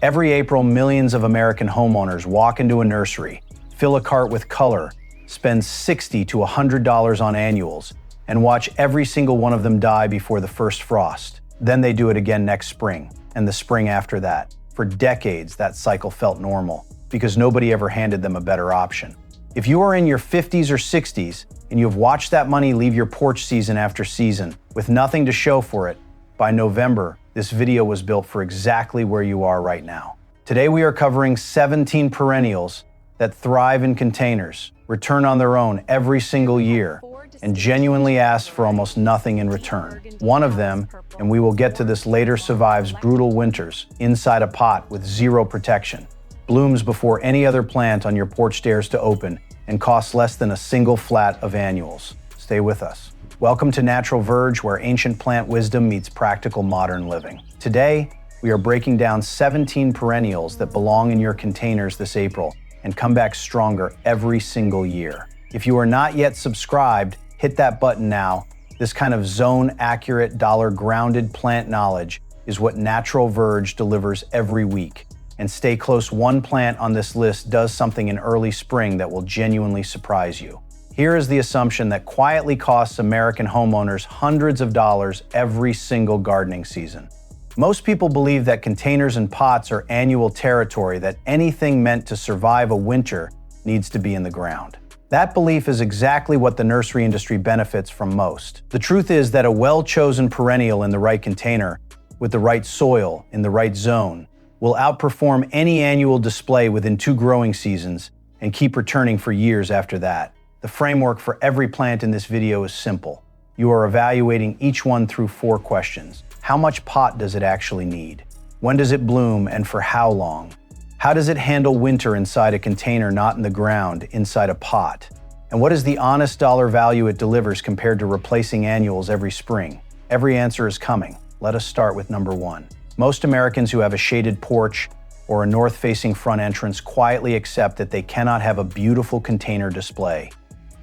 Every April, millions of American homeowners walk into a nursery, fill a cart with color, spend $60 to $100 on annuals, and watch every single one of them die before the first frost. Then they do it again next spring, and the spring after that. For decades, that cycle felt normal, because nobody ever handed them a better option. If you are in your 50s or 60s, and you have watched that money leave your porch season after season, with nothing to show for it, by November, this video was built for exactly where you are right now. Today we are covering 17 perennials that thrive in containers, return on their own every single year, and genuinely ask for almost nothing in return. One of them, and we will get to this later, survives brutal winters inside a pot with zero protection, blooms before any other plant on your porch dares to open, and costs less than a single flat of annuals. Stay with us. Welcome to Natural Verge, where ancient plant wisdom meets practical modern living. Today, we are breaking down 17 perennials that belong in your containers this April and come back stronger every single year. If you are not yet subscribed, hit that button now. This kind of zone-accurate, dollar-grounded plant knowledge is what Natural Verge delivers every week. And stay close, one plant on this list does something in early spring that will genuinely surprise you. Here is the assumption that quietly costs American homeowners hundreds of dollars every single gardening season. Most people believe that containers and pots are annual territory, that anything meant to survive a winter needs to be in the ground. That belief is exactly what the nursery industry benefits from most. The truth is that a well-chosen perennial in the right container, with the right soil, in the right zone, will outperform any annual display within 2 growing seasons and keep returning for years after that. The framework for every plant in this video is simple. You are evaluating each one through 4 questions. How much pot does it actually need? When does it bloom and for how long? How does it handle winter inside a container, not in the ground, inside a pot? And what is the honest dollar value it delivers compared to replacing annuals every spring? Every answer is coming. Let us start with number 1. Most Americans who have a shaded porch or a north-facing front entrance quietly accept that they cannot have a beautiful container display.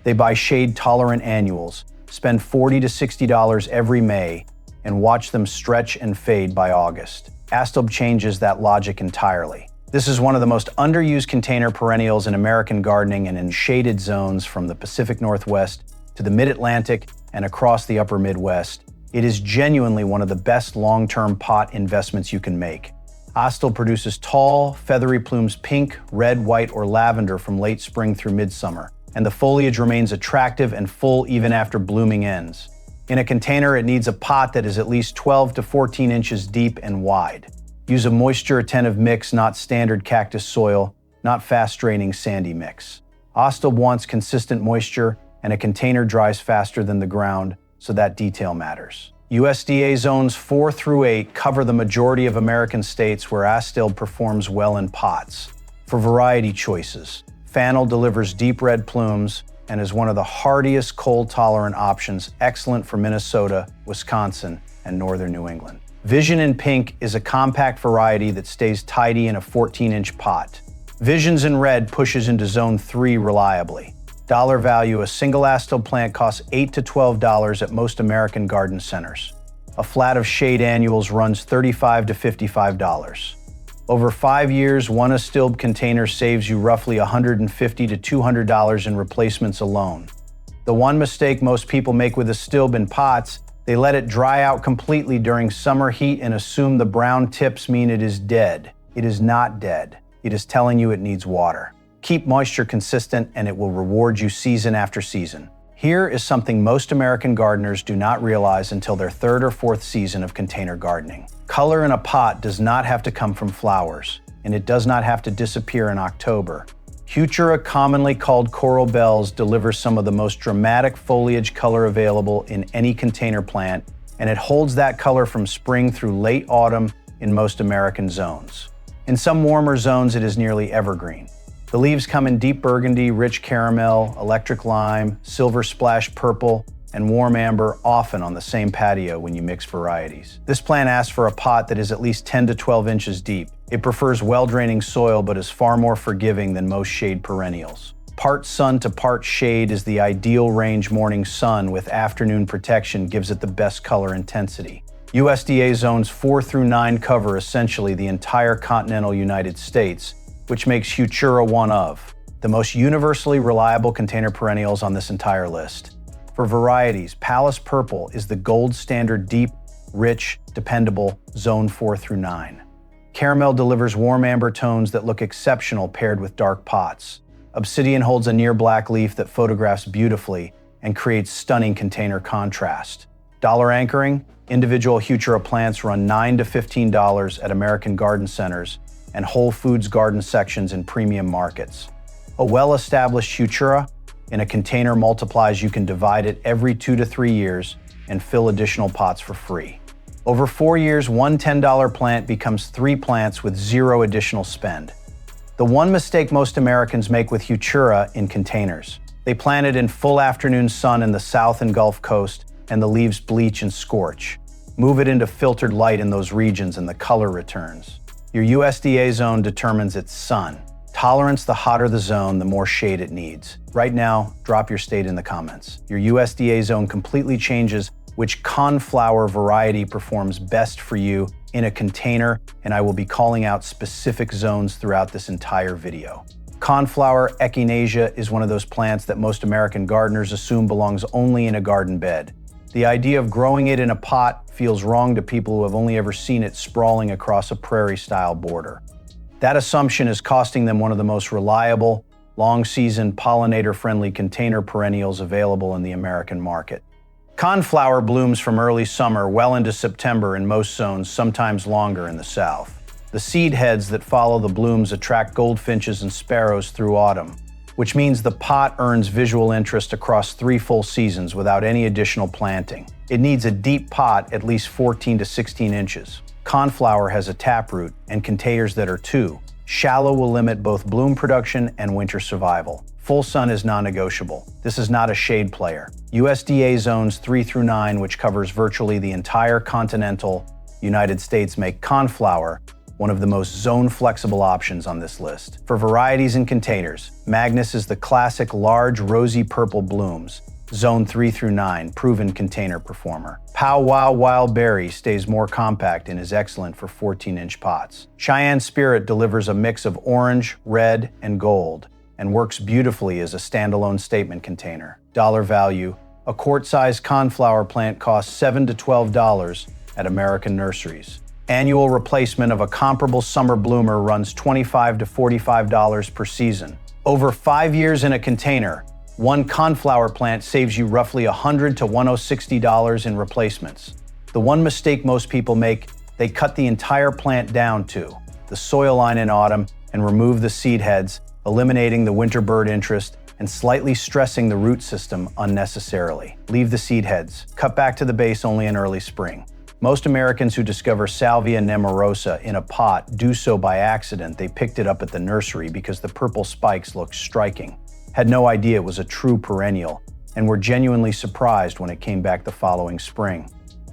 They buy shade-tolerant annuals, spend $40 to $60 every May, and watch them stretch and fade by August. Astilbe changes that logic entirely. This is one of the most underused container perennials in American gardening and in shaded zones from the Pacific Northwest to the Mid-Atlantic and across the Upper Midwest. It is genuinely one of the best long-term pot investments you can make. Astilbe produces tall, feathery plumes pink, red, white, or lavender from late spring through midsummer, and the foliage remains attractive and full even after blooming ends. In a container, it needs a pot that is at least 12 to 14 inches deep and wide. Use a moisture-attentive mix, not standard cactus soil, not fast-draining sandy mix. Astilbe wants consistent moisture, and a container dries faster than the ground, so that detail matters. USDA zones 4 through 8 cover the majority of American states where Astilbe performs well in pots. For variety choices, Fennel delivers deep red plumes and is one of the hardiest cold-tolerant options, excellent for Minnesota, Wisconsin, and northern New England. Vision in Pink is a compact variety that stays tidy in a 14-inch pot. Visions in Red pushes into zone 3 reliably. Dollar value, a single Astilbe plant costs $8 to $12 at most American garden centers. A flat of shade annuals runs $35 to $55. Over 5 years, one Astilbe container saves you roughly $150 to $200 in replacements alone. The one mistake most people make with Astilbe in pots, they let it dry out completely during summer heat and assume the brown tips mean it is dead. It is not dead. It is telling you it needs water. Keep moisture consistent and it will reward you season after season. Here is something most American gardeners do not realize until their 3rd or 4th season of container gardening. Color in a pot does not have to come from flowers, and it does not have to disappear in October. Heuchera, commonly called coral bells, delivers some of the most dramatic foliage color available in any container plant, and it holds that color from spring through late autumn in most American zones. In some warmer zones, it is nearly evergreen. The leaves come in deep burgundy, rich caramel, electric lime, silver splash purple, and warm amber, often on the same patio when you mix varieties. This plant asks for a pot that is at least 10 to 12 inches deep. It prefers well-draining soil but is far more forgiving than most shade perennials. Part sun to part shade is the ideal range. Morning sun with afternoon protection gives it the best color intensity. USDA zones 4 through 9 cover essentially the entire continental United States, which makes Heuchera one of the most universally reliable container perennials on this entire list. For varieties, Palace Purple is the gold standard deep, rich, dependable zone 4 through 9. Caramel delivers warm amber tones that look exceptional paired with dark pots. Obsidian holds a near black leaf that photographs beautifully and creates stunning container contrast. Dollar anchoring, individual Heuchera plants run $9 to $15 at American garden centers and Whole Foods garden sections in premium markets. A well-established Heuchera in a container multiplies. You can divide it every 2 to 3 years and fill additional pots for free. Over 4 years, one $10 plant becomes 3 plants with 0 additional spend. The one mistake most Americans make with Heuchera in containers. They plant it in full afternoon sun in the South and Gulf Coast, and the leaves bleach and scorch. Move it into filtered light in those regions and the color returns. Your USDA zone determines its sun. Tolerance: the hotter the zone, the more shade it needs. Right now, drop your state in the comments. Your USDA zone completely changes which Coneflower variety performs best for you in a container, and I will be calling out specific zones throughout this entire video. Coneflower Echinacea is one of those plants that most American gardeners assume belongs only in a garden bed. The idea of growing it in a pot feels wrong to people who have only ever seen it sprawling across a prairie-style border. That assumption is costing them one of the most reliable, long-season, pollinator-friendly container perennials available in the American market. Coneflower blooms from early summer well into September in most zones, sometimes longer in the South. The seed heads that follow the blooms attract goldfinches and sparrows through autumn, which means the pot earns visual interest across 3 full seasons without any additional planting. It needs a deep pot at least 14 to 16 inches. Coneflower has a taproot and containers that are too shallow will limit both bloom production and winter survival. Full sun is non-negotiable. This is not a shade player. USDA zones 3 through 9, which covers virtually the entire continental United States, make Coneflower one of the most zone-flexible options on this list. For varieties and containers, Magnus is the classic large rosy purple blooms, zone 3 through 9, proven container performer. Pow Wow Wild Berry stays more compact and is excellent for 14-inch pots. Cheyenne Spirit delivers a mix of orange, red, and gold, and works beautifully as a standalone statement container. Dollar value: a quart-sized Coneflower plant costs $7 to $12 at American nurseries. Annual replacement of a comparable summer bloomer runs $25 to $45 per season. Over 5 years in a container, one Coneflower plant saves you roughly $100 to $160 in replacements. The one mistake most people make: they cut the entire plant down to the soil line in autumn and remove the seed heads, eliminating the winter bird interest and slightly stressing the root system unnecessarily. Leave the seed heads. Cut back to the base only in early spring. Most Americans who discover Salvia Nemorosa in a pot do so by accident. They picked it up at the nursery because the purple spikes looked striking, had no idea it was a true perennial, and were genuinely surprised when it came back the following spring.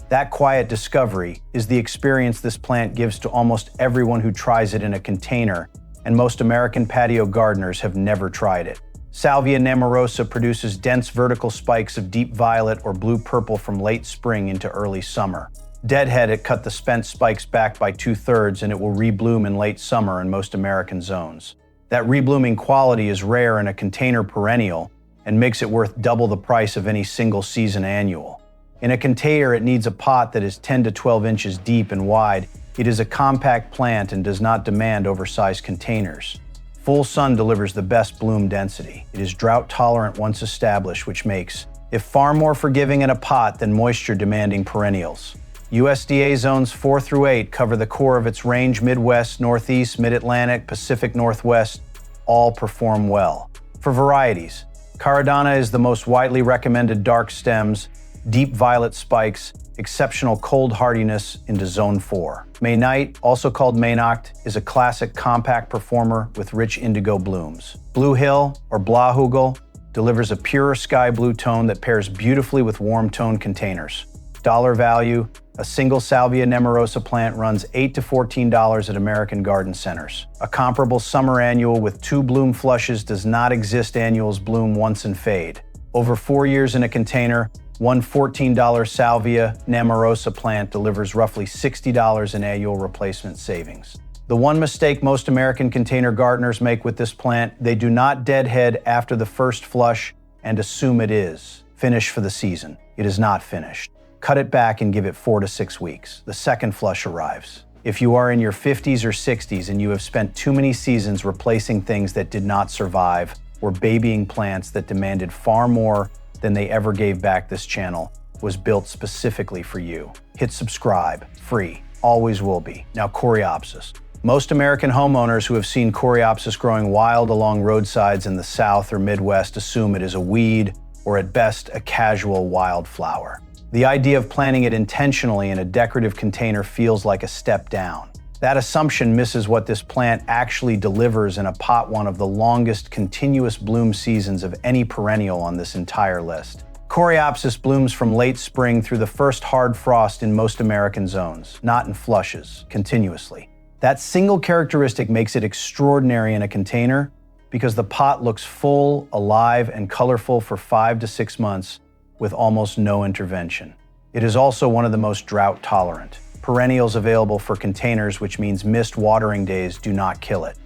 That quiet discovery is the experience this plant gives to almost everyone who tries it in a container, and most American patio gardeners have never tried it. Salvia Nemorosa produces dense vertical spikes of deep violet or blue-purple from late spring into early summer. Deadhead it cut the spent spikes back by 2/3 and it will rebloom in late summer in most American zones. That reblooming quality is rare in a container perennial and makes it worth double the price of any single season annual. In a container, it needs a pot that is 10 to 12 inches deep and wide. It is a compact plant and does not demand oversized containers. Full sun delivers the best bloom density. It is drought tolerant once established, which makes it far more forgiving in a pot than moisture-demanding perennials. USDA zones 4 through 8 cover the core of its range. Midwest, Northeast, Mid-Atlantic, Pacific Northwest all perform well. For varieties, Caradonna is the most widely recommended: dark stems, deep violet spikes, exceptional cold hardiness into zone 4. Maynight, also called Maynacht, is a classic compact performer with rich indigo blooms. Blue Hill, or Blauhugel, delivers a pure sky blue tone that pairs beautifully with warm tone containers. Dollar value: a single Salvia Nemorosa plant runs $8 to $14 at American garden centers. A comparable summer annual with 2 bloom flushes does not exist. Annuals bloom once and fade. Over 4 years in a container, One $14 Salvia Nemorosa plant delivers roughly $60 in annual replacement savings. The one mistake most American container gardeners make with this plant, they do not deadhead after the first flush and assume it is finished for the season. It is not finished. Cut it back and give it 4 to 6 weeks. The second flush arrives. If you are in your 50s or 60s and you have spent too many seasons replacing things that did not survive or babying plants that demanded far more than they ever gave back, this channel was built specifically for you. Hit subscribe, free, always will be. Now, Coreopsis. Most American homeowners who have seen Coreopsis growing wild along roadsides in the South or Midwest assume it is a weed or at best a casual wildflower. The idea of planting it intentionally in a decorative container feels like a step down. That assumption misses what this plant actually delivers in a pot, one of the longest continuous bloom seasons of any perennial on this entire list. Coreopsis blooms from late spring through the first hard frost in most American zones, not in flushes, continuously. That single characteristic makes it extraordinary in a container because the pot looks full, alive, and colorful for 5 to 6 months with almost no intervention. It is also one of the most drought tolerant. Perennials available for containers, which means missed watering days do not kill it.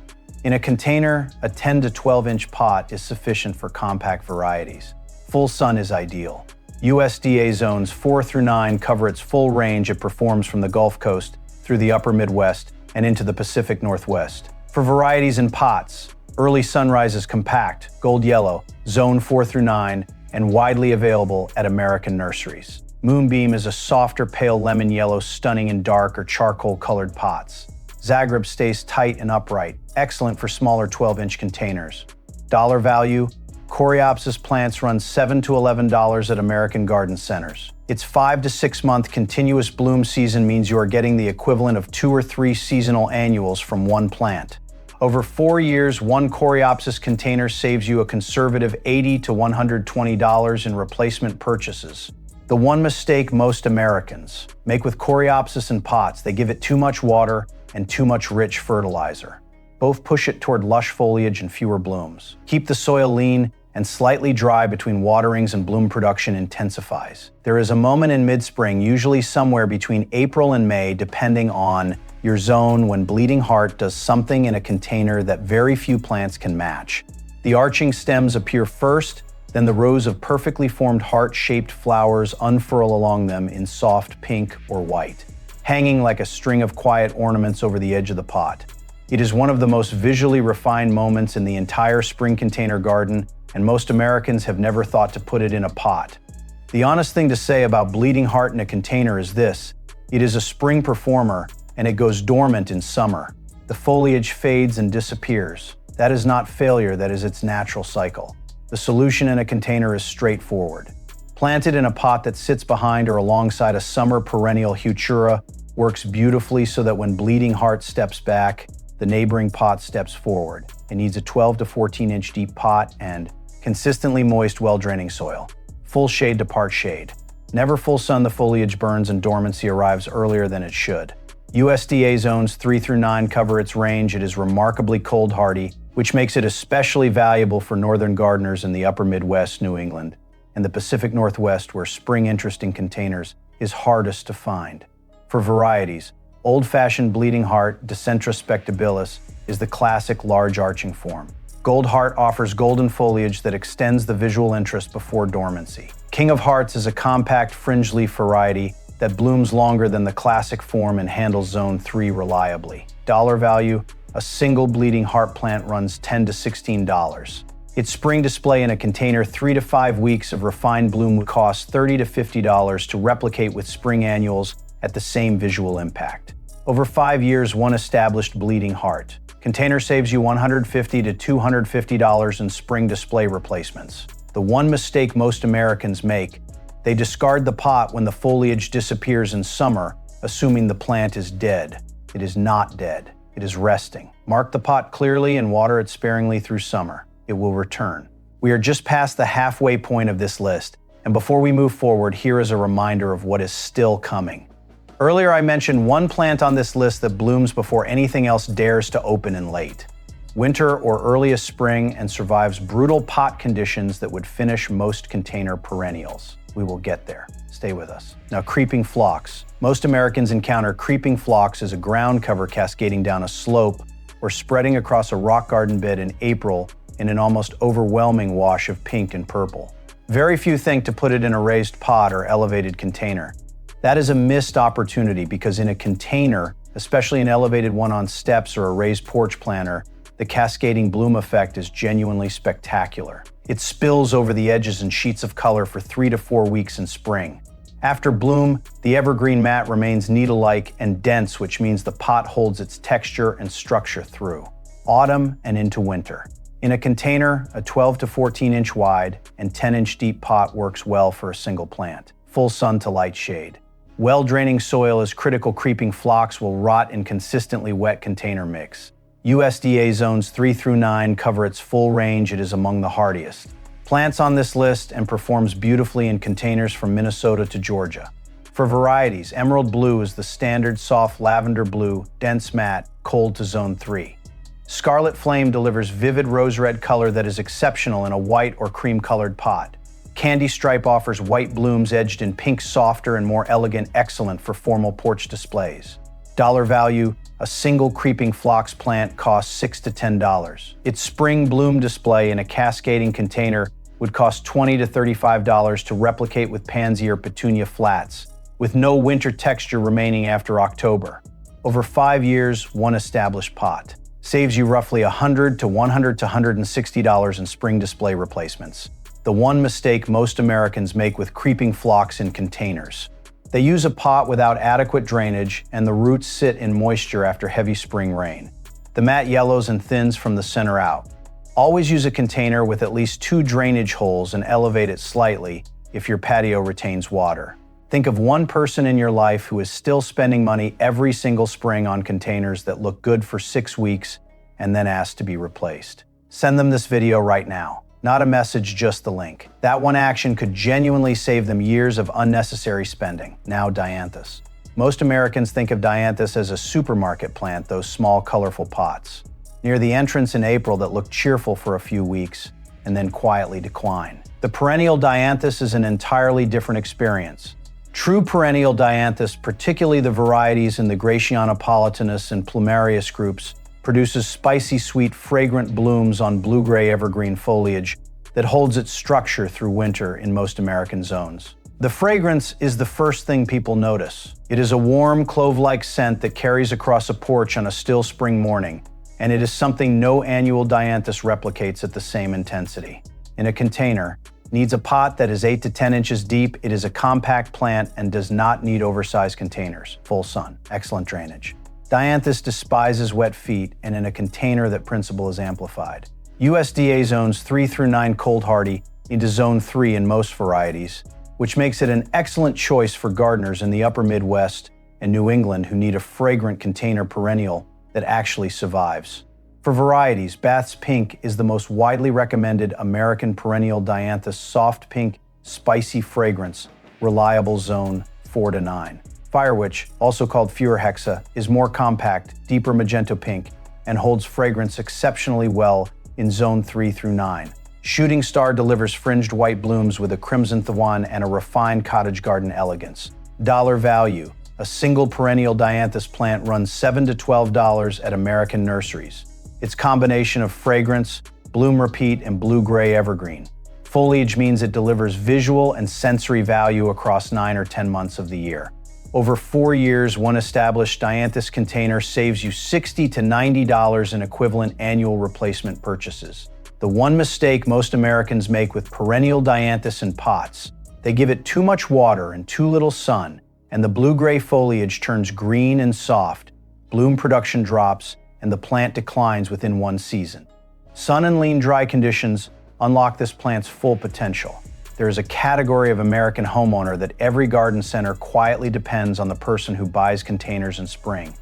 In a container, a 10 to 12 inch pot is sufficient for compact varieties. Full sun is ideal. USDA zones 4 through 9 cover its full range. It performs from the Gulf Coast through the upper Midwest and into the Pacific Northwest. For varieties in pots, early sunrise is compact, gold yellow, zone 4 through 9, and widely available at American nurseries. Moonbeam is a softer pale lemon yellow, stunning in dark or charcoal colored pots. Zagreb stays tight and upright, excellent for smaller 12-inch containers. Dollar value, Coreopsis plants run $7 to $11 at American garden centers. Its 5 to 6 month continuous bloom season means you are getting the equivalent of 2 or 3 seasonal annuals from one plant. Over 4 years, one Coreopsis container saves you a conservative $80 to $120 in replacement purchases. The one mistake most Americans make with Coreopsis in pots, they give it too much water and too much rich fertilizer. Both push it toward lush foliage and fewer blooms. Keep the soil lean and slightly dry between waterings and bloom production intensifies. There is a moment in mid-spring, usually somewhere between April and May, depending on your zone, when Bleeding Heart does something in a container that very few plants can match. The arching stems appear first, then the rows of perfectly formed heart-shaped flowers unfurl along them in soft pink or white, hanging like a string of quiet ornaments over the edge of the pot. It is one of the most visually refined moments in the entire spring container garden, and most Americans have never thought to put it in a pot. The honest thing to say about Bleeding Heart in a container is this: it is a spring performer, and it goes dormant in summer. The foliage fades and disappears. That is not failure, that is its natural cycle. The solution in a container is straightforward. Plant it in a pot that sits behind or alongside a summer perennial. Heuchera works beautifully so that when Bleeding Heart steps back, the neighboring pot steps forward. It needs a 12 to 14 inch deep pot and consistently moist, well-draining soil. Full shade to part shade. Never full sun, the foliage burns and dormancy arrives earlier than it should. USDA zones 3 through 9 cover its range. It is remarkably cold hardy, which makes it especially valuable for northern gardeners in the upper Midwest, New England, and the Pacific Northwest, where spring interest in containers is hardest to find. For varieties, old-fashioned Bleeding Heart, Dicentra spectabilis, is the classic large arching form. Gold Heart offers golden foliage that extends the visual interest before dormancy. King of Hearts is a compact fringe leaf variety that blooms longer than the classic form and handles zone 3 reliably. Dollar value, a single Bleeding Heart plant runs $10 to $16. Its spring display in a container 3 to 5 weeks of refined bloom would cost $30 to $50 to replicate with spring annuals at the same visual impact. Over 5 years, one established Bleeding Heart container saves you $150 to $250 in spring display replacements. The one mistake most Americans make, they discard the pot when the foliage disappears in summer, assuming the plant is dead. It is not dead. It is resting. Mark the pot clearly and water it sparingly through summer. It will return. We are just past the halfway point of this list, and before we move forward, here is a reminder of what is still coming. Earlier I mentioned one plant on this list that blooms before anything else dares to open in late winter or earliest spring and survives brutal pot conditions that would finish most container perennials. We will get there. Stay with us. Now, creeping phlox. Most Americans encounter creeping phlox as a ground cover cascading down a slope or spreading across a rock garden bed in April in an almost overwhelming wash of pink and purple. Very few think to put it in a raised pot or elevated container. That is a missed opportunity because in a container, especially an elevated one on steps or a raised porch planter, the cascading bloom effect is genuinely spectacular. It spills over the edges in sheets of color for 3 to 4 weeks in spring. After bloom, the evergreen mat remains needle-like and dense, which means the pot holds its texture and structure through autumn and into winter. In a container, a 12 to 14-inch wide and 10-inch deep pot works well for a single plant. Full sun to light shade. Well-draining soil is critical. Creeping phlox will rot in consistently wet container mix. USDA zones 3 through 9 cover its full range. It is among the hardiest plants on this list and performs beautifully in containers from Minnesota to Georgia. For varieties, emerald blue is the standard soft lavender blue, dense matte, cold to zone 3. Scarlet flame delivers vivid rose red color that is exceptional in a white or cream-colored pot. Candy stripe offers white blooms edged in pink, softer and more elegant, excellent for formal porch displays. Dollar value, a single creeping phlox plant costs $6 to $10. Its spring bloom display in a cascading container would cost $20 to $35 to replicate with pansy or petunia flats, with no winter texture remaining after October. Over 5 years, one established pot. Saves you roughly $100 to $160 in spring display replacements. The one mistake most Americans make with creeping phlox in containers. They use a pot without adequate drainage and the roots sit in moisture after heavy spring rain. The mat yellows and thins from the center out. Always use a container with at least 2 drainage holes and elevate it slightly if your patio retains water. Think of one person in your life who is still spending money every single spring on containers that look good for 6 weeks and then ask to be replaced. Send them this video right now. Not a message, just the link. That one action could genuinely save them years of unnecessary spending. Now, Dianthus. Most Americans think of Dianthus as a supermarket plant, those small, colorful pots near the entrance in April that look cheerful for a few weeks and then quietly decline. The perennial Dianthus is an entirely different experience. True perennial Dianthus, particularly the varieties in the Gratianopolitanus and Plumarius groups, produces spicy, sweet, fragrant blooms on blue-gray evergreen foliage that holds its structure through winter in most American zones. The fragrance is the first thing people notice. It is a warm, clove-like scent that carries across a porch on a still spring morning, and it is something no annual Dianthus replicates at the same intensity. In a container, needs a pot that is 8 to 10 inches deep. It is a compact plant and does not need oversized containers. Full sun, excellent drainage. Dianthus despises wet feet, and in a container that principle is amplified. USDA zones 3 through 9 cold hardy into zone 3 in most varieties, which makes it an excellent choice for gardeners in the upper Midwest and New England who need a fragrant container perennial that actually survives. For varieties, Bath's Pink is the most widely recommended American perennial Dianthus soft pink, spicy fragrance, reliable zone 4 to 9. Firewitch, also called Heuchera, is more compact, deeper magenta pink, and holds fragrance exceptionally well in zone 3 through 9. Shooting Star delivers fringed white blooms with a crimson thwan and a refined cottage garden elegance. Dollar value, a single perennial Dianthus plant runs $7 to $12 at American nurseries. Its combination of fragrance, bloom repeat, and blue-gray evergreen. Foliage means it delivers visual and sensory value across 9 or 10 months of the year. Over 4 years, one established Dianthus container saves you $60 to $90 in equivalent annual replacement purchases. The one mistake most Americans make with perennial Dianthus in pots, they give it too much water and too little sun, and the blue-gray foliage turns green and soft, bloom production drops, and the plant declines within 1 season. Sun and lean dry conditions unlock this plant's full potential. There is a category of American homeowner that every garden center quietly depends on the person who buys containers in spring,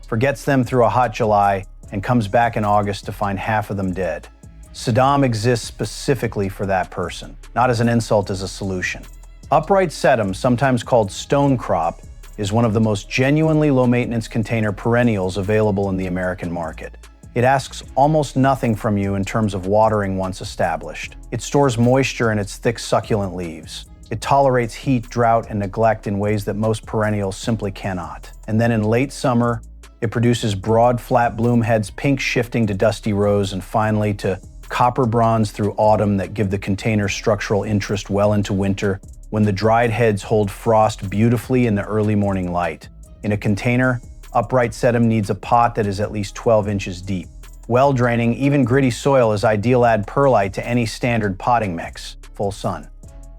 forgets them through a hot July, and comes back in August to find half of them dead. Sedum exists specifically for that person, not as an insult, as a solution. Upright sedum, sometimes called Stonecrop, is one of the most genuinely low-maintenance container perennials available in the American market. It asks almost nothing from you in terms of watering once established. It stores moisture in its thick, succulent leaves. It tolerates heat, drought, and neglect in ways that most perennials simply cannot. And then in late summer, it produces broad, flat bloom heads, pink shifting to dusty rose, and finally to copper bronze through autumn that give the container structural interest well into winter, when the dried heads hold frost beautifully in the early morning light. In a container, upright sedum needs a pot that is at least 12 inches deep. Well draining, even gritty soil is ideal. Add perlite to any standard potting mix. Full sun.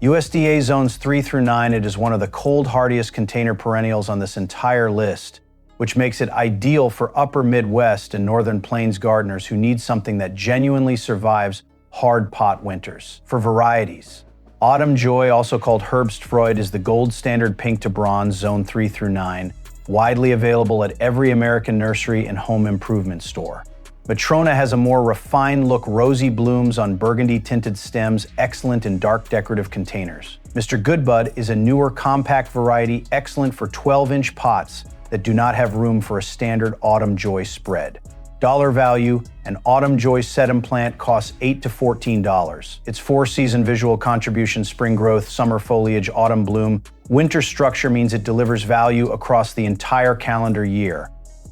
USDA zones 3 through 9, it is one of the cold hardiest container perennials on this entire list, which makes it ideal for upper Midwest and Northern Plains gardeners who need something that genuinely survives hard pot winters. For varieties, Autumn Joy, also called Herbstfreud, is the gold standard pink to bronze, zone 3 through 9, widely available at every American nursery and home improvement store. Matrona has a more refined look, rosy blooms on burgundy-tinted stems, excellent in dark decorative containers. Mr. Goodbud is a newer compact variety, excellent for 12-inch pots that do not have room for a standard Autumn Joy spread. Dollar value, an Autumn Joy sedum plant costs $8 to $14. Its 4-season visual contribution: spring growth, summer foliage, autumn bloom. Winter structure means it delivers value across the entire calendar year.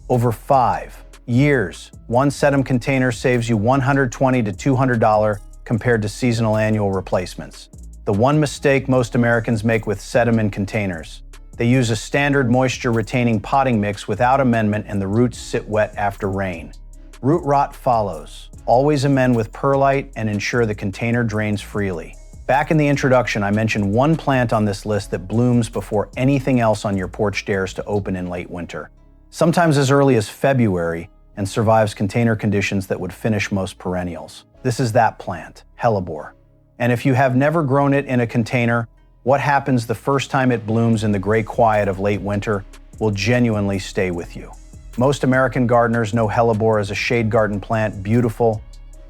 Over 5 years, one sedum container saves you $120 to $200 compared to seasonal annual replacements. The one mistake most Americans make with sedum in containers: they use a standard moisture-retaining potting mix without amendment, and the roots sit wet after rain. Root rot follows. Always amend with perlite and ensure the container drains freely. Back in the introduction, I mentioned one plant on this list that blooms before anything else on your porch dares to open in late winter, sometimes as early as February, and survives container conditions that would finish most perennials. This is that plant, Hellebore. And if you have never grown it in a container, what happens the first time it blooms in the gray quiet of late winter will genuinely stay with you. Most American gardeners know Hellebore as a shade garden plant, beautiful,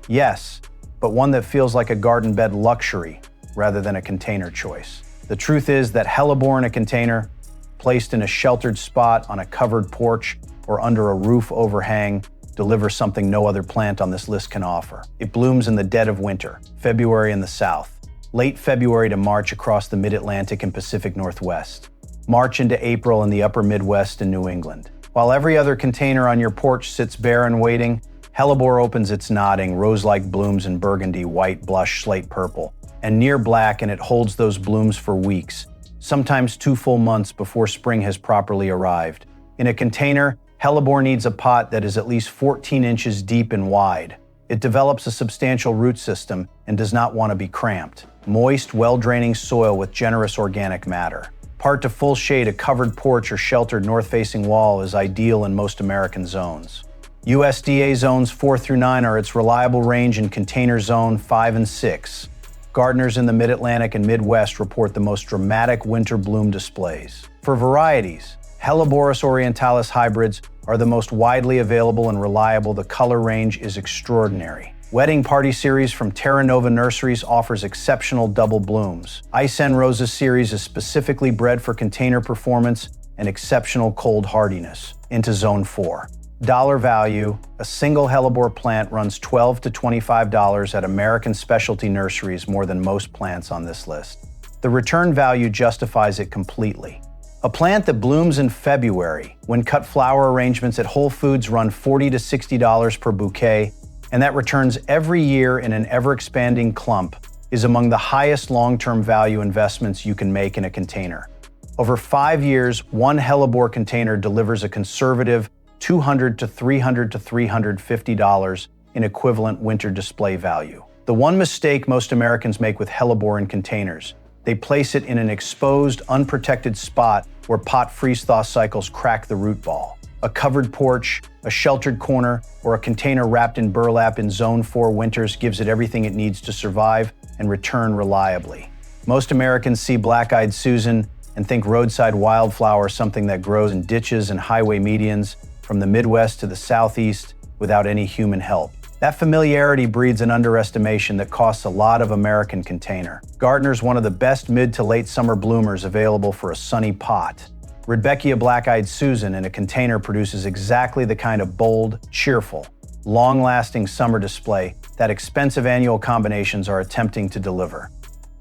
yes, but one that feels like a garden bed luxury rather than a container choice. The truth is that Hellebore in a container, placed in a sheltered spot on a covered porch or under a roof overhang, delivers something no other plant on this list can offer. It blooms in the dead of winter, February in the South, late February to March across the Mid-Atlantic and Pacific Northwest, March into April in the upper Midwest and New England. While every other container on your porch sits bare and waiting, Hellebore opens its nodding, rose-like blooms in burgundy, white, blush, slate purple, and near black, and it holds those blooms for weeks, sometimes 2 full months before spring has properly arrived. In a container, Hellebore needs a pot that is at least 14 inches deep and wide. It develops a substantial root system and does not want to be cramped. Moist, well-draining soil with generous organic matter. Part to full shade, a covered porch or sheltered north-facing wall is ideal in most American zones. USDA zones 4 through 9 are its reliable range, in container zone 5 and 6. Gardeners in the Mid-Atlantic and Midwest report the most dramatic winter bloom displays. For varieties, Helleborus orientalis hybrids are the most widely available and reliable. The color range is extraordinary. Wedding Party series from Terra Nova Nurseries offers exceptional double blooms. Isen Rosa series is specifically bred for container performance and exceptional cold hardiness. Into zone 4. Dollar value, a single Hellebore plant runs $12 to $25 at American specialty nurseries, more than most plants on this list. The return value justifies it completely. A plant that blooms in February, when cut flower arrangements at Whole Foods run $40 to $60 per bouquet, and that returns every year in an ever-expanding clump, is among the highest long-term value investments you can make in a container. Over 5 years, one Hellebore container delivers a conservative $200 to $350 in equivalent winter display value. The one mistake most Americans make with Hellebore in containers: they place it in an exposed, unprotected spot where pot freeze-thaw cycles crack the root ball. A covered porch, a sheltered corner, or a container wrapped in burlap in Zone 4 winters gives it everything it needs to survive and return reliably. Most Americans see Black-Eyed Susan and think roadside wildflower, something that grows in ditches and highway medians from the Midwest to the Southeast without any human help. That familiarity breeds an underestimation that costs a lot of American container. Gardener's one of the best mid to late summer bloomers available for a sunny pot. Rudbeckia Black-Eyed Susan in a container produces exactly the kind of bold, cheerful, long-lasting summer display that expensive annual combinations are attempting to deliver.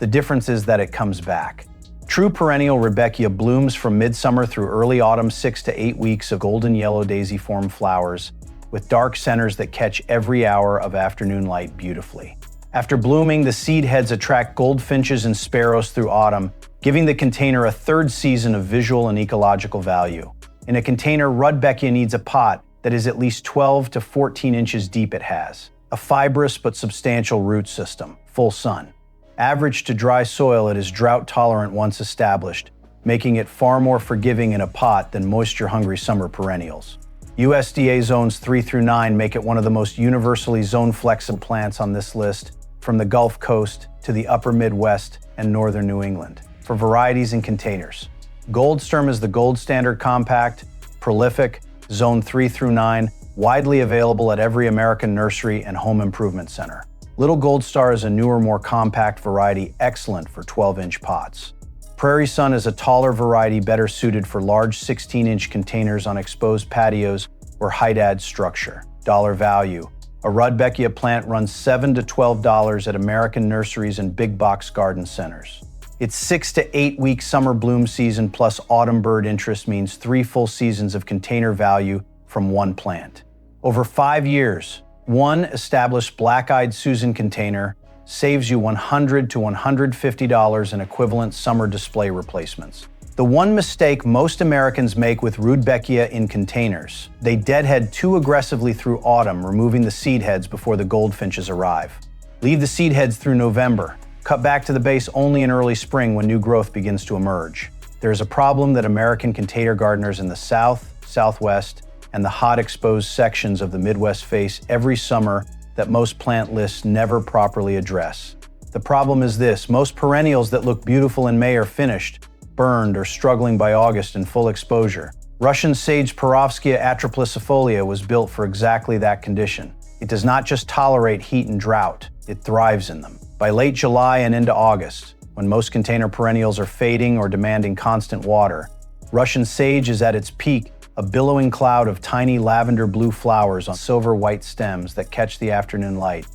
The difference is that it comes back. True perennial Rudbeckia blooms from midsummer through early autumn, 6 to 8 weeks of golden yellow daisy-form flowers with dark centers that catch every hour of afternoon light beautifully. After blooming, the seed heads attract goldfinches and sparrows through autumn, giving the container a third season of visual and ecological value. In a container, Rudbeckia needs a pot that is at least 12 to 14 inches deep. It has a fibrous but substantial root system, full sun. Average to dry soil, it is drought tolerant once established, making it far more forgiving in a pot than moisture-hungry summer perennials. USDA zones 3 through 9 make it one of the most universally zone-flexible plants on this list, from the Gulf Coast to the upper Midwest and northern New England. For varieties in containers, Goldsturm is the gold standard compact, prolific, zone 3 through 9, widely available at every American nursery and home improvement center. Little Gold Star is a newer, more compact variety, excellent for 12-inch pots. Prairie Sun is a taller variety, better suited for large 16-inch containers on exposed patios or height adds structure. Dollar value. A Rudbeckia plant runs $7 to $12 at American nurseries and big box garden centers. Its 6 to 8 week summer bloom season plus autumn bird interest means 3 full seasons of container value from one plant. Over 5 years, one established Black-Eyed Susan container saves you $100 to $150 in equivalent summer display replacements. The one mistake most Americans make with Rudbeckia in containers: they deadhead too aggressively through autumn, removing the seed heads before the goldfinches arrive. Leave the seed heads through November. Cut back to the base only in early spring when new growth begins to emerge. There is a problem that American container gardeners in the South, Southwest, and the hot exposed sections of the Midwest face every summer that most plant lists never properly address. The problem is this: most perennials that look beautiful in May are finished, burned, or struggling by August in full exposure. Russian sage Perovskia atroplicifolia was built for exactly that condition. It does not just tolerate heat and drought, it thrives in them. By late July and into August, when most container perennials are fading or demanding constant water, Russian sage is at its peak, a billowing cloud of tiny lavender blue flowers on silver-white stems that catch the afternoon light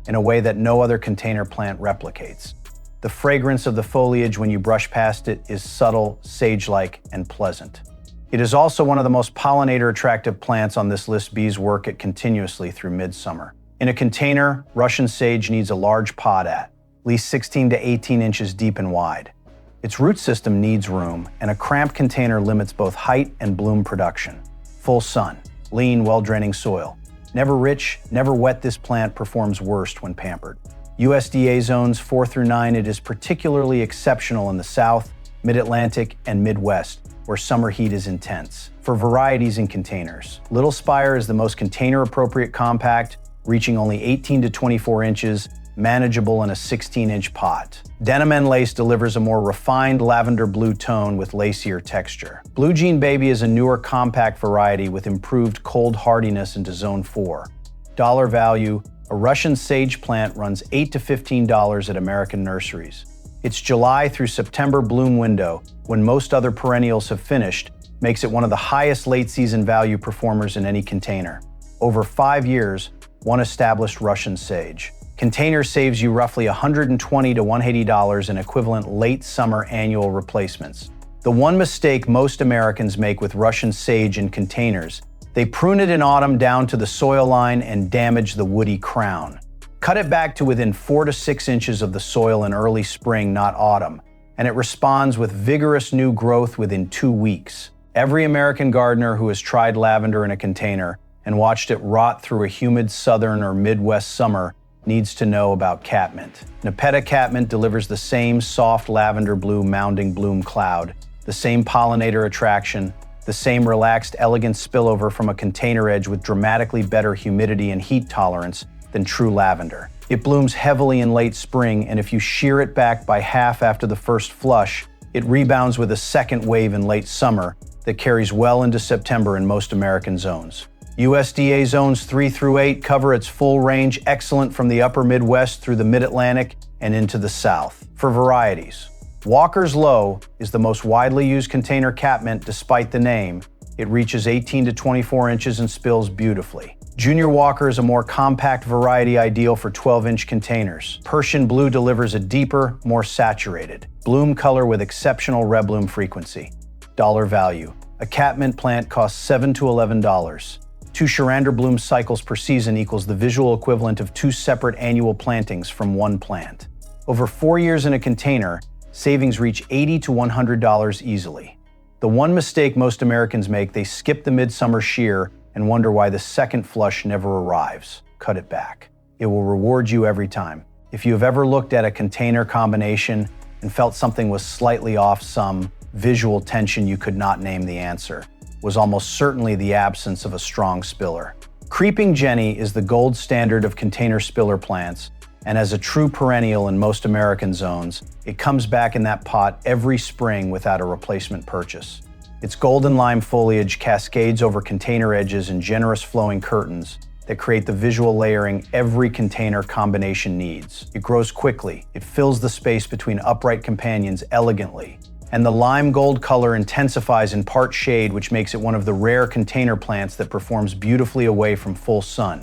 in a way that no other container plant replicates. The fragrance of the foliage when you brush past it is subtle, sage-like, and pleasant. It is also one of the most pollinator-attractive plants on this list. Bees work it continuously through midsummer. In a container, Russian sage needs a large pot at least 16 to 18 inches deep and wide. Its root system needs room, and a cramped container limits both height and bloom production. Full sun, lean, well-draining soil. Never rich, never wet, this plant performs worst when pampered. USDA zones 4 through 9, it is particularly exceptional in the South, Mid-Atlantic, and Midwest, where summer heat is intense. For varieties in containers, Little Spire is the most container-appropriate compact, reaching only 18 to 24 inches, manageable in a 16-inch pot. Denim and Lace delivers a more refined lavender blue tone with lacier texture. Blue Jean Baby is a newer compact variety with improved cold hardiness into zone 4. Dollar value: a Russian sage plant runs $8 to $15 at American nurseries. Its July through September bloom window, when most other perennials have finished, makes it one of the highest late-season value performers in any container. Over 5 years, one established Russian sage. Container saves you roughly $120 to $180 in equivalent late summer annual replacements. The one mistake most Americans make with Russian sage in containers: they prune it in autumn down to the soil line and damage the woody crown. Cut it back to within 4 to 6 inches of the soil in early spring, not autumn, and it responds with vigorous new growth within 2 weeks. Every American gardener who has tried lavender in a container and watched it rot through a humid southern or Midwest summer needs to know about Catmint. Nepeta Catmint delivers the same soft lavender blue mounding bloom cloud, the same pollinator attraction, the same relaxed, elegant spillover from a container edge with dramatically better humidity and heat tolerance than true lavender. It blooms heavily in late spring, and if you shear it back by half after the first flush, it rebounds with a second wave in late summer that carries well into September in most American zones. USDA zones 3 through 8 cover its full range, excellent from the upper Midwest through the Mid-Atlantic and into the South. For varieties, Walker's Low is the most widely used container catmint despite the name. It reaches 18 to 24 inches and spills beautifully. Junior Walker is a more compact variety ideal for 12-inch containers. Persian Blue delivers a deeper, more saturated bloom color with exceptional rebloom frequency. Dollar value. A Catmint plant costs $7 to $11. 2 Charander bloom cycles per season equals the visual equivalent of 2 separate annual plantings from one plant. Over 4 years in a container, savings reach $80 to $100 easily. The one mistake most Americans make, they skip the midsummer shear and wonder why the second flush never arrives. Cut it back. It will reward you every time. If you have ever looked at a container combination and felt something was slightly off, some visual tension you could not name the answer, was almost certainly the absence of a strong spiller. Creeping Jenny is the gold standard of container spiller plants, and as a true perennial in most American zones, it comes back in that pot every spring without a replacement purchase. Its golden lime foliage cascades over container edges in generous flowing curtains that create the visual layering every container combination needs. It grows quickly, it fills the space between upright companions elegantly, and the lime gold color intensifies in part shade, which makes it one of the rare container plants that performs beautifully away from full sun.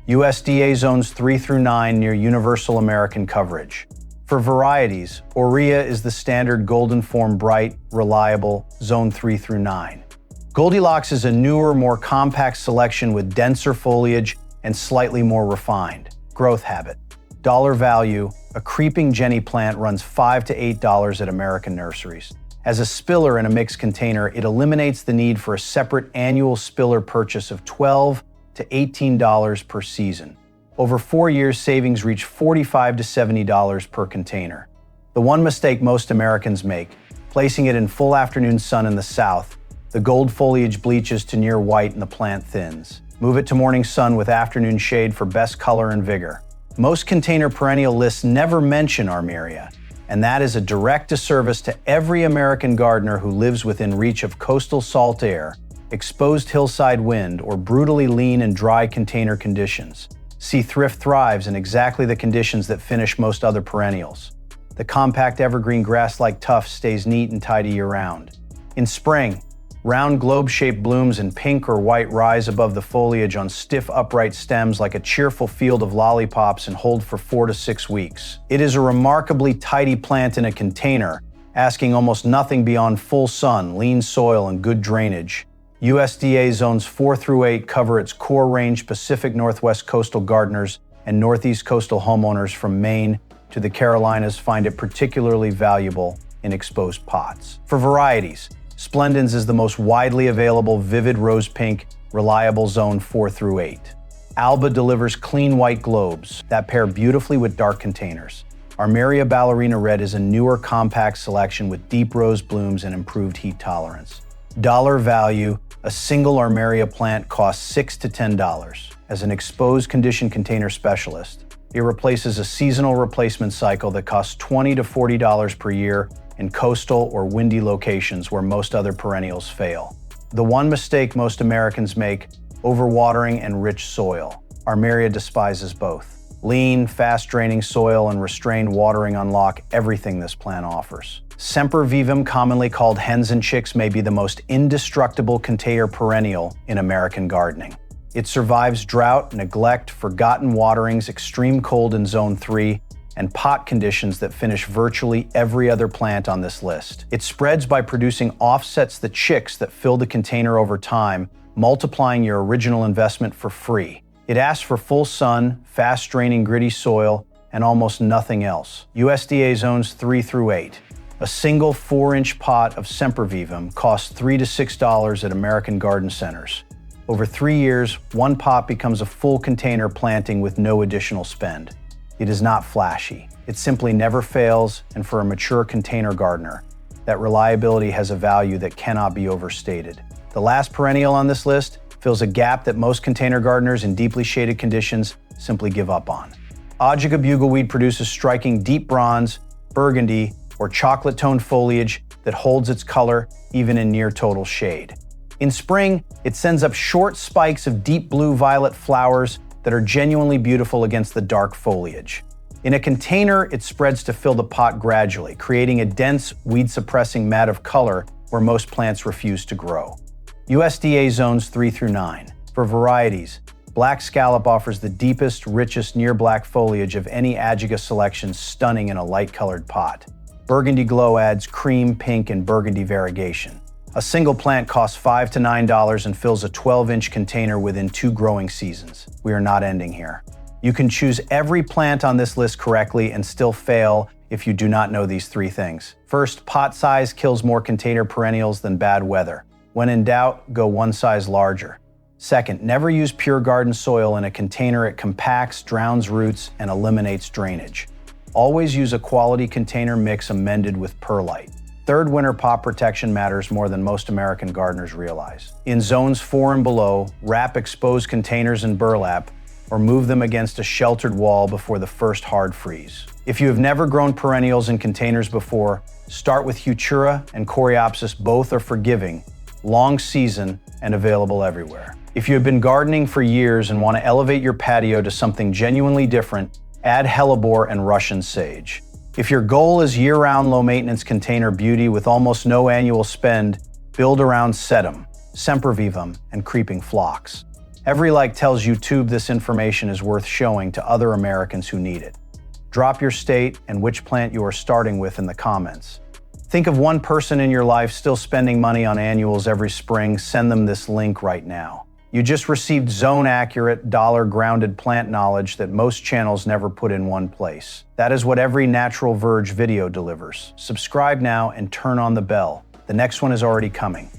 USDA zones 3 through 9 near universal American coverage. For varieties, Aurea is the standard golden form bright, reliable, zone 3 through 9. Goldilocks is a newer, more compact selection with denser foliage and slightly more refined growth habit. Dollar value, a Creeping Jenny plant runs $5 to $8 at American nurseries. As a spiller in a mixed container, it eliminates the need for a separate annual spiller purchase of $12 to $18 per season. Over 4 years, savings reach $45 to $70 per container. The one mistake most Americans make, placing it in full afternoon sun in the south, the gold foliage bleaches to near white and the plant thins. Move it to morning sun with afternoon shade for best color and vigor. Most container perennial lists never mention Armeria, and that is a direct disservice to every American gardener who lives within reach of coastal salt air, exposed hillside wind, or brutally lean and dry container conditions. See, Thrift thrives in exactly the conditions that finish most other perennials. The compact evergreen grass-like tuft stays neat and tidy year-round. In spring, round globe-shaped blooms in pink or white rise above the foliage on stiff upright stems like a cheerful field of lollipops and hold for 4 to 6 weeks. It is a remarkably tidy plant in a container, asking almost nothing beyond full sun, lean soil, and good drainage. USDA zones 4 through 8 cover its core range Pacific Northwest coastal gardeners and Northeast coastal homeowners from Maine to the Carolinas find it particularly valuable in exposed pots. For varieties, Splendens is the most widely available vivid rose pink, reliable zone 4 through 8. Alba delivers clean white globes that pair beautifully with dark containers. Armeria Ballerina Red is a newer compact selection with deep rose blooms and improved heat tolerance. Dollar value, a single Armeria plant costs $6 to $10. As an exposed condition container specialist, it replaces a seasonal replacement cycle that costs $20 to $40 per year in coastal or windy locations where most other perennials fail. The one mistake most Americans make, overwatering and rich soil. Armeria despises both. Lean, fast-draining soil and restrained watering unlock everything this plant offers. Semper Vivum, commonly called hens and chicks, may be the most indestructible container perennial in American gardening. It survives drought, neglect, forgotten waterings, extreme cold in zone 3, and pot conditions that finish virtually every other plant on this list. It spreads by producing offsets the chicks that fill the container over time, multiplying your original investment for free. It asks for full sun, fast-draining gritty soil, and almost nothing else. USDA zones 3 through 8. A single 4-inch pot of Sempervivum costs $3 to $6 at American garden centers. Over 3 years, one pot becomes a full container planting with no additional spend. It is not flashy. It simply never fails, and for a mature container gardener, that reliability has a value that cannot be overstated. The last perennial on this list fills a gap that most container gardeners in deeply shaded conditions simply give up on. Ajaga bugleweed produces striking deep bronze, burgundy, or chocolate-toned foliage that holds its color even in near total shade. In spring, it sends up short spikes of deep blue-violet flowers that are genuinely beautiful against the dark foliage. In a container, it spreads to fill the pot gradually, creating a dense, weed-suppressing mat of color where most plants refuse to grow. USDA zones 3 through 9. For varieties, Black Scallop offers the deepest, richest near-black foliage of any Agiga selection, stunning in a light-colored pot. Burgundy Glow adds cream, pink, and burgundy variegation. A single plant costs $5 to $9 and fills a 12-inch container within 2 growing seasons. We are not ending here. You can choose every plant on this list correctly and still fail if you do not know these 3 things. First, pot size kills more container perennials than bad weather. When in doubt, go one size larger. Second, never use pure garden soil in a container. It compacts, drowns roots, and eliminates drainage. Always use a quality container mix amended with perlite. Third, winter pot protection matters more than most American gardeners realize. In zones 4 and below, wrap exposed containers in burlap or move them against a sheltered wall before the first hard freeze. If you have never grown perennials in containers before, start with Heuchera and Coreopsis. Both are forgiving, long season, and available everywhere. If you have been gardening for years and want to elevate your patio to something genuinely different, add Hellebore and Russian sage. If your goal is year-round low-maintenance container beauty with almost no annual spend, build around Sedum, Sempervivum, and creeping Phlox. Every like tells YouTube this information is worth showing to other Americans who need it. Drop your state and which plant you are starting with in the comments. Think of one person in your life still spending money on annuals every spring. Send them this link right now. You just received zone-accurate, dollar-grounded plant knowledge that most channels never put in one place. That is what every natural Verge video delivers. Subscribe now and turn on the bell. The next one is already coming.